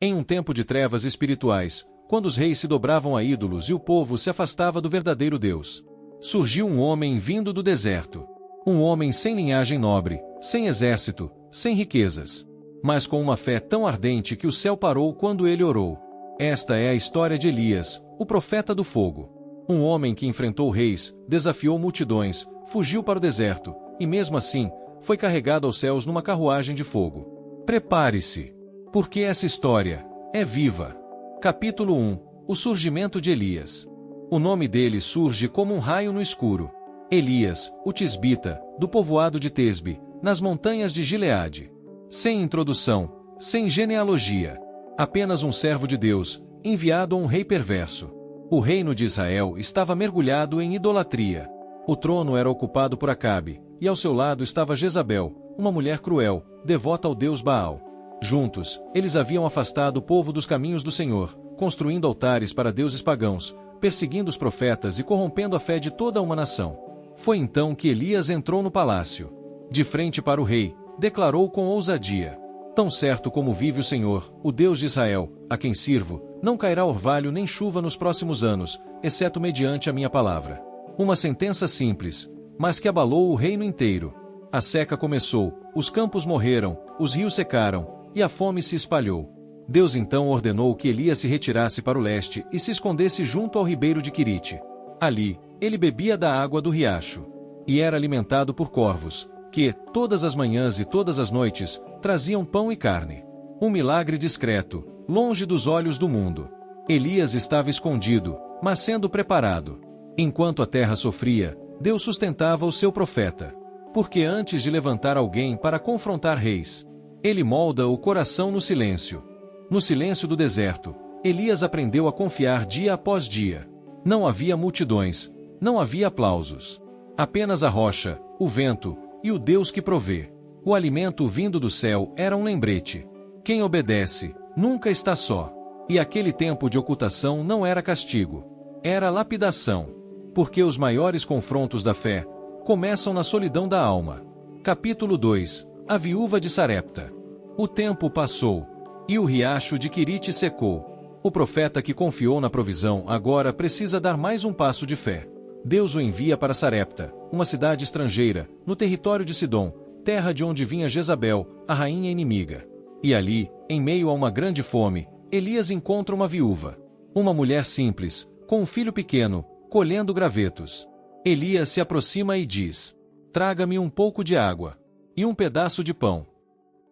Em um tempo de trevas espirituais, quando os reis se dobravam a ídolos e o povo se afastava do verdadeiro Deus, surgiu um homem vindo do deserto. Um homem sem linhagem nobre, sem exército, sem riquezas, mas com uma fé tão ardente que o céu parou quando ele orou. Esta é a história de Elias, o profeta do fogo. Um homem que enfrentou reis, desafiou multidões, fugiu para o deserto, e mesmo assim, foi carregado aos céus numa carruagem de fogo. Prepare-se, porque essa história é viva. Capítulo 1. O surgimento de Elias. O nome dele surge como um raio no escuro. Elias, o tisbita, do povoado de Tesbe, nas montanhas de Gileade. Sem introdução, sem genealogia. Apenas um servo de Deus, enviado a um rei perverso. O reino de Israel estava mergulhado em idolatria. O trono era ocupado por Acabe, e ao seu lado estava Jezabel, uma mulher cruel, devota ao deus Baal. Juntos, eles haviam afastado o povo dos caminhos do Senhor, construindo altares para deuses pagãos, perseguindo os profetas e corrompendo a fé de toda uma nação. Foi então que Elias entrou no palácio. De frente para o rei, declarou com ousadia: Tão certo como vive o Senhor, o Deus de Israel, a quem sirvo, não cairá orvalho nem chuva nos próximos anos, exceto mediante a minha palavra. Uma sentença simples, mas que abalou o reino inteiro. A seca começou, os campos morreram, os rios secaram, e a fome se espalhou. Deus então ordenou que Elias se retirasse para o leste e se escondesse junto ao ribeiro de Quirite. Ali, ele bebia da água do riacho. E era alimentado por corvos, que, todas as manhãs e todas as noites, traziam pão e carne. Um milagre discreto, longe dos olhos do mundo. Elias estava escondido, mas sendo preparado. Enquanto a terra sofria, Deus sustentava o seu profeta. Porque antes de levantar alguém para confrontar reis, ele molda o coração no silêncio. No silêncio do deserto, Elias aprendeu a confiar dia após dia. Não havia multidões, não havia aplausos. Apenas a rocha, o vento, e o Deus que provê. O alimento vindo do céu era um lembrete. Quem obedece, nunca está só. E aquele tempo de ocultação não era castigo. Era lapidação. Porque os maiores confrontos da fé começam na solidão da alma. Capítulo 2. A viúva de Sarepta. O tempo passou, e o riacho de Quirite secou. O profeta que confiou na provisão agora precisa dar mais um passo de fé. Deus o envia para Sarepta, uma cidade estrangeira, no território de Sidom, terra de onde vinha Jezabel, a rainha inimiga. E ali, em meio a uma grande fome, Elias encontra uma viúva. Uma mulher simples, com um filho pequeno, colhendo gravetos. Elias se aproxima e diz: Traga-me um pouco de água e um pedaço de pão.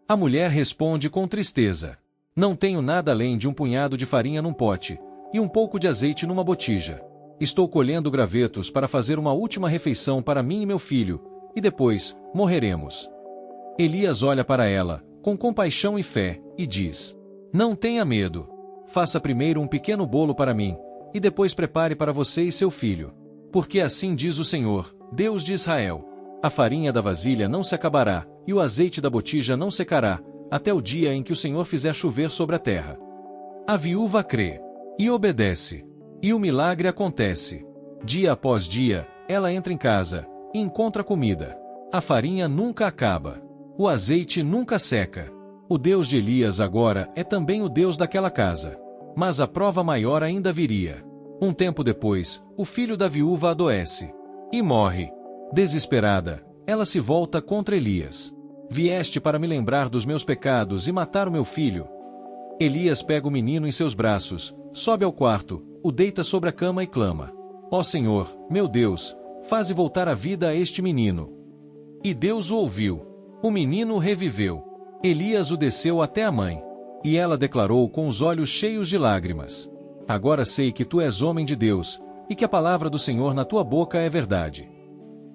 A mulher responde com tristeza: Não tenho nada além de um punhado de farinha num pote e um pouco de azeite numa botija. Estou colhendo gravetos para fazer uma última refeição para mim e meu filho, e depois morreremos. Elias olha para ela, com compaixão e fé, e diz: Não tenha medo. Faça primeiro um pequeno bolo para mim, e depois prepare para você e seu filho. Porque assim diz o Senhor, Deus de Israel: A farinha da vasilha não se acabará, e o azeite da botija não secará, até o dia em que o Senhor fizer chover sobre a terra. A viúva crê e obedece, e o milagre acontece. Dia após dia, ela entra em casa e encontra comida. A farinha nunca acaba, o azeite nunca seca. O Deus de Elias agora é também o Deus daquela casa. Mas a prova maior ainda viria. Um tempo depois, o filho da viúva adoece e morre. Desesperada, ela se volta contra Elias. Vieste para me lembrar dos meus pecados e matar o meu filho. Elias pega o menino em seus braços, sobe ao quarto, o deita sobre a cama e clama: Ó Senhor, meu Deus, faze voltar a vida a este menino. E Deus o ouviu. O menino reviveu. Elias o desceu até a mãe. E ela declarou com os olhos cheios de lágrimas: Agora sei que tu és homem de Deus, e que a palavra do Senhor na tua boca é verdade.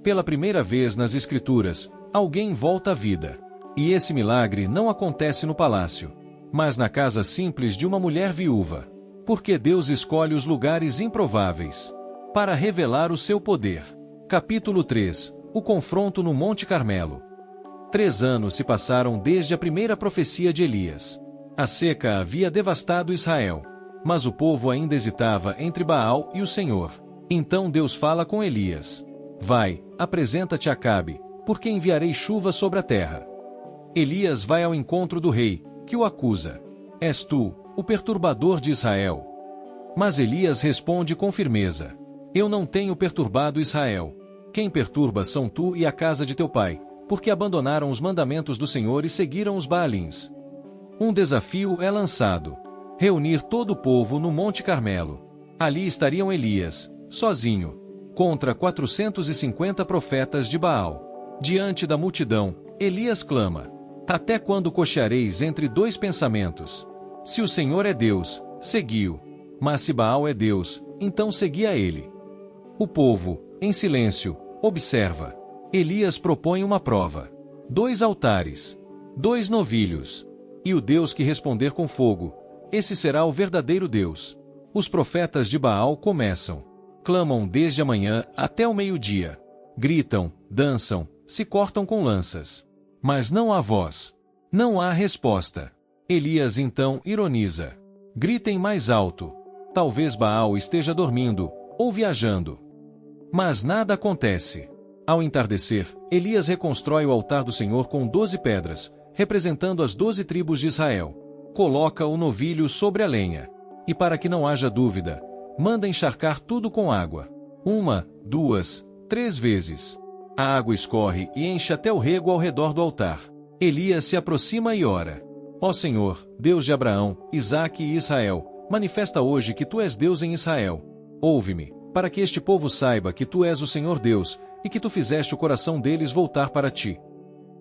Pela primeira vez nas Escrituras, alguém volta à vida. E esse milagre não acontece no palácio, mas na casa simples de uma mulher viúva. Porque Deus escolhe os lugares improváveis para revelar o seu poder. Capítulo 3. O confronto no Monte Carmelo. 3 anos se passaram desde a primeira profecia de Elias. A seca havia devastado Israel, mas o povo ainda hesitava entre Baal e o Senhor. Então Deus fala com Elias: Vai, apresenta-te a Acabe, porque enviarei chuva sobre a terra. Elias vai ao encontro do rei, que o acusa. És tu, o perturbador de Israel. Mas Elias responde com firmeza: Eu não tenho perturbado Israel. Quem perturba são tu e a casa de teu pai, porque abandonaram os mandamentos do Senhor e seguiram os Baalins. Um desafio é lançado: reunir todo o povo no Monte Carmelo. Ali estariam Elias, sozinho, contra 450 profetas de Baal. Diante da multidão, Elias clama: Até quando cocheareis entre dois pensamentos? Se o Senhor é Deus, segui-o. Mas se Baal é Deus, então segui a ele. O povo, em silêncio, observa. Elias propõe uma prova: 2 altares, 2 novilhos. E o Deus que responder com fogo, esse será o verdadeiro Deus. Os profetas de Baal começam. Clamam desde a manhã até o meio-dia. Gritam, dançam, se cortam com lanças. Mas não há voz. Não há resposta. Elias então ironiza: Gritem mais alto. Talvez Baal esteja dormindo, ou viajando. Mas nada acontece. Ao entardecer, Elias reconstrói o altar do Senhor com 12 pedras, representando as 12 tribos de Israel. Coloca o novilho sobre a lenha. E para que não haja dúvida, manda encharcar tudo com água. 1, 2, 3 vezes. A água escorre e enche até o rego ao redor do altar. Elias se aproxima e ora: Ó Senhor, Deus de Abraão, Isaque e Israel, manifesta hoje que tu és Deus em Israel. Ouve-me, para que este povo saiba que tu és o Senhor Deus, e que tu fizeste o coração deles voltar para ti.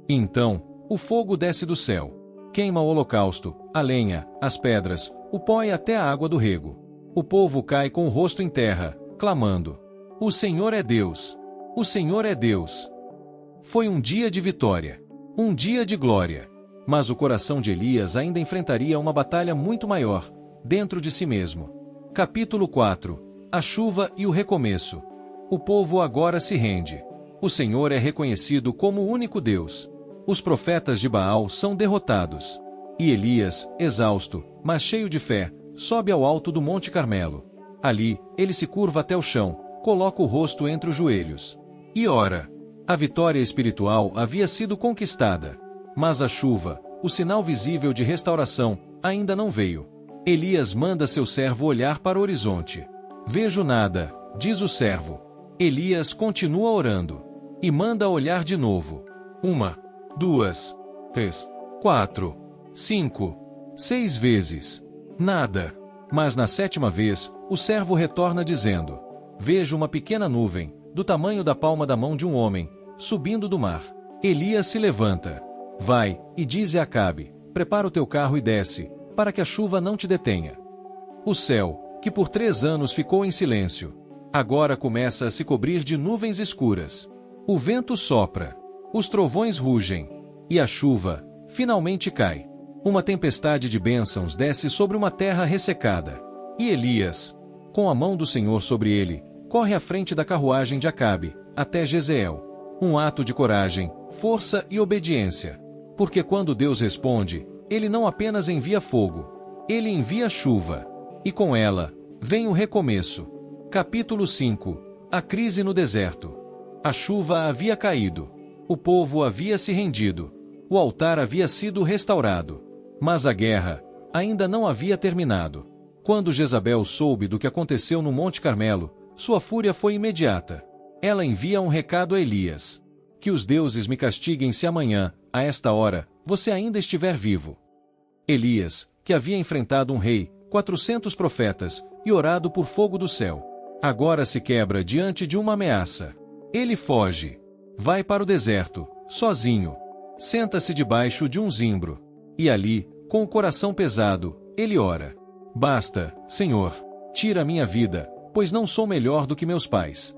Então, o fogo desce do céu. Queima o holocausto, a lenha, as pedras, o pó e até a água do rego. O povo cai com o rosto em terra, clamando: O Senhor é Deus! O Senhor é Deus! Foi um dia de vitória. Um dia de glória. Mas o coração de Elias ainda enfrentaria uma batalha muito maior, dentro de si mesmo. Capítulo 4. A chuva e o recomeço. O povo agora se rende. O Senhor é reconhecido como o único Deus. Os profetas de Baal são derrotados. E Elias, exausto, mas cheio de fé, sobe ao alto do Monte Carmelo. Ali, ele se curva até o chão, coloca o rosto entre os joelhos. E ora. A vitória espiritual havia sido conquistada. Mas a chuva, o sinal visível de restauração, ainda não veio. Elias manda seu servo olhar para o horizonte. Vejo nada, diz o servo. Elias continua orando. E manda olhar de novo. 1, 2, 3, 4, 5, 6 vezes. Nada. Mas na 7ª vez, o servo retorna dizendo: Vejo uma pequena nuvem, do tamanho da palma da mão de um homem, subindo do mar. Elias se levanta. Vai, e diz a Acabe: Prepara o teu carro e desce, para que a chuva não te detenha. O céu, que por 3 anos ficou em silêncio, agora começa a se cobrir de nuvens escuras. O vento sopra, os trovões rugem, e a chuva, finalmente cai. Uma tempestade de bênçãos desce sobre uma terra ressecada. E Elias, com a mão do Senhor sobre ele, corre à frente da carruagem de Acabe, até Jezeel. Um ato de coragem, força e obediência. Porque quando Deus responde, ele não apenas envia fogo, ele envia chuva. E com ela, vem o recomeço. Capítulo 5. A crise no deserto. A chuva havia caído. O povo havia se rendido. O altar havia sido restaurado. Mas a guerra ainda não havia terminado. Quando Jezabel soube do que aconteceu no Monte Carmelo, sua fúria foi imediata. Ela envia um recado a Elias: Que os deuses me castiguem se amanhã, a esta hora, você ainda estiver vivo. Elias, que havia enfrentado um rei, 400 profetas, e orado por fogo do céu, agora se quebra diante de uma ameaça. Ele foge. Vai para o deserto, sozinho. Senta-se debaixo de um zimbro. E ali, com o coração pesado, ele ora: Basta, Senhor, tira a minha vida, pois não sou melhor do que meus pais.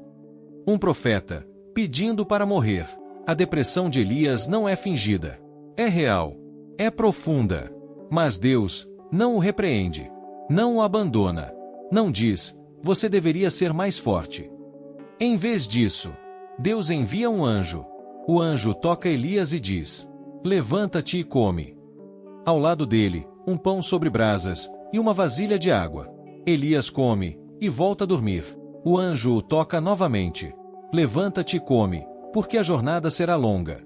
Um profeta, pedindo para morrer. A depressão de Elias não é fingida. É real. É profunda. Mas Deus não o repreende. Não o abandona. Não diz: você deveria ser mais forte. Em vez disso, Deus envia um anjo. O anjo toca Elias e diz: Levanta-te e come. Ao lado dele, um pão sobre brasas e uma vasilha de água. Elias come e volta a dormir. O anjo o toca novamente. Levanta-te e come, porque a jornada será longa.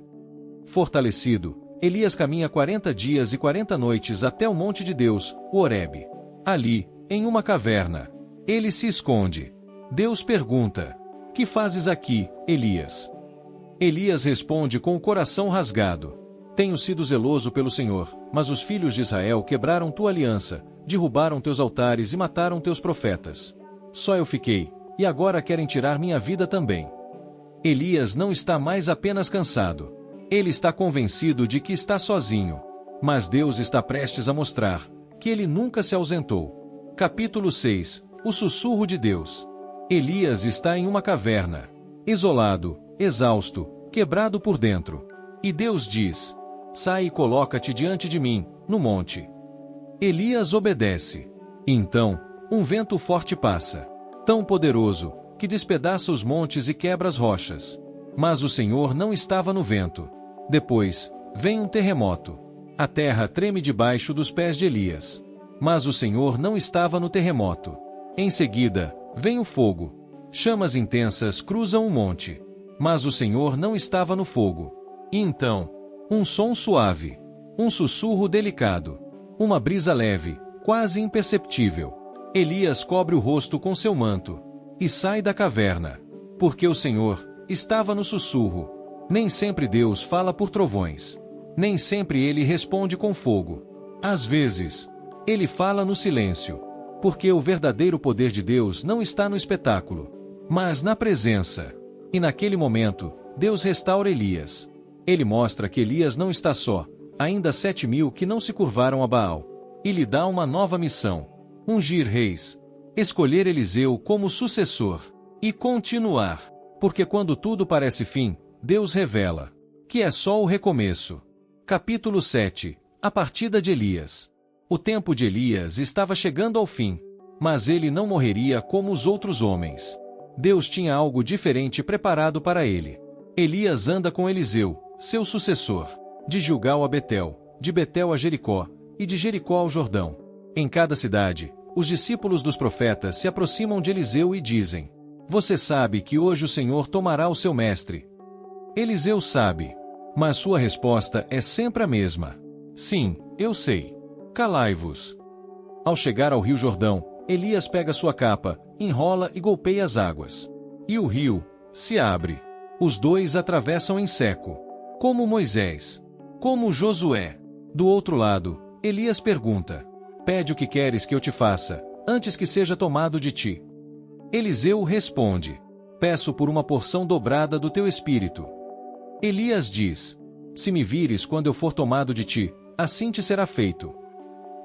Fortalecido, Elias caminha 40 dias e 40 noites até o monte de Deus, o Horebe. Ali, em uma caverna, ele se esconde. Deus pergunta: "Que fazes aqui, Elias?" Elias responde com o coração rasgado: "Tenho sido zeloso pelo Senhor, mas os filhos de Israel quebraram tua aliança, derrubaram teus altares e mataram teus profetas. Só eu fiquei, e agora querem tirar minha vida também." Elias não está mais apenas cansado. Ele está convencido de que está sozinho. Mas Deus está prestes a mostrar que ele nunca se ausentou. Capítulo 6. O sussurro de Deus. Elias está em uma caverna, isolado, exausto, quebrado por dentro. E Deus diz: "Sai e coloca-te diante de mim, no monte." Elias obedece. Então, um vento forte passa, tão poderoso, que despedaça os montes e quebra as rochas. Mas o Senhor não estava no vento. Depois, vem um terremoto. A terra treme debaixo dos pés de Elias. Mas o Senhor não estava no terremoto. Em seguida, vem o fogo. Chamas intensas cruzam o monte. Mas o Senhor não estava no fogo. E então, um som suave, um sussurro delicado, uma brisa leve, quase imperceptível. Elias cobre o rosto com seu manto e sai da caverna, porque o Senhor estava no sussurro. Nem sempre Deus fala por trovões. Nem sempre ele responde com fogo. Às vezes, ele fala no silêncio, porque o verdadeiro poder de Deus não está no espetáculo, mas na presença. E naquele momento, Deus restaura Elias. Ele mostra que Elias não está só, ainda 7.000 que não se curvaram a Baal. E lhe dá uma nova missão: ungir reis, escolher Eliseu como sucessor, e continuar. Porque quando tudo parece fim, Deus revela que é só o recomeço. Capítulo 7. A partida de Elias. O tempo de Elias estava chegando ao fim, mas ele não morreria como os outros homens. Deus tinha algo diferente preparado para ele. Elias anda com Eliseu, seu sucessor, de Gilgal a Betel, de Betel a Jericó, e de Jericó ao Jordão. Em cada cidade, os discípulos dos profetas se aproximam de Eliseu e dizem: "Você sabe que hoje o Senhor tomará o seu mestre." Eliseu sabe, mas sua resposta é sempre a mesma: "Sim, eu sei. Calai-vos." Ao chegar ao rio Jordão, Elias pega sua capa, enrola e golpeia as águas. E o rio se abre. Os dois atravessam em seco. Como Moisés, como Josué. Do outro lado, Elias pergunta: "Pede o que queres que eu te faça, antes que seja tomado de ti." Eliseu responde: "Peço por uma porção dobrada do teu espírito." Elias diz: "Se me vires quando eu for tomado de ti, assim te será feito."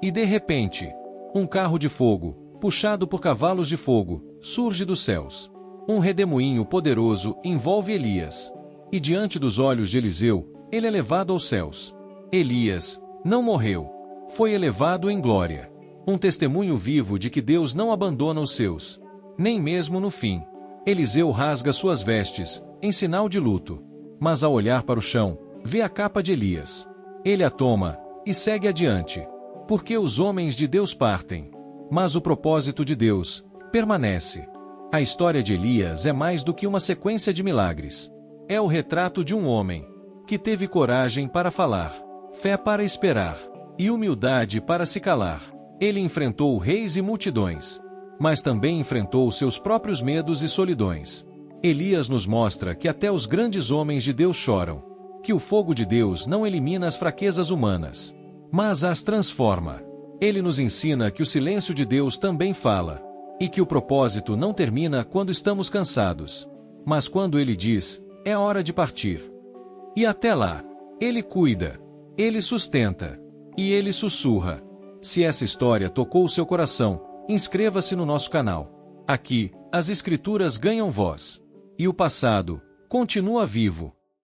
E de repente, um carro de fogo, puxado por cavalos de fogo, surge dos céus. Um redemoinho poderoso envolve Elias. E diante dos olhos de Eliseu, ele é levado aos céus. Elias não morreu. Foi elevado em glória. Um testemunho vivo de que Deus não abandona os seus, nem mesmo no fim. Eliseu rasga suas vestes, em sinal de luto. Mas ao olhar para o chão, vê a capa de Elias. Ele a toma e segue adiante. Porque os homens de Deus partem, mas o propósito de Deus permanece. A história de Elias é mais do que uma sequência de milagres. É o retrato de um homem que teve coragem para falar, fé para esperar e humildade para se calar. Ele enfrentou reis e multidões, mas também enfrentou seus próprios medos e solidões. Elias nos mostra que até os grandes homens de Deus choram, que o fogo de Deus não elimina as fraquezas humanas, mas as transforma. Ele nos ensina que o silêncio de Deus também fala, e que o propósito não termina quando estamos cansados, mas quando Ele diz: "É hora de partir." E até lá, Ele cuida, Ele sustenta, e Ele sussurra. Se essa história tocou o seu coração, inscreva-se no nosso canal. Aqui, as Escrituras ganham voz, e o passado continua vivo.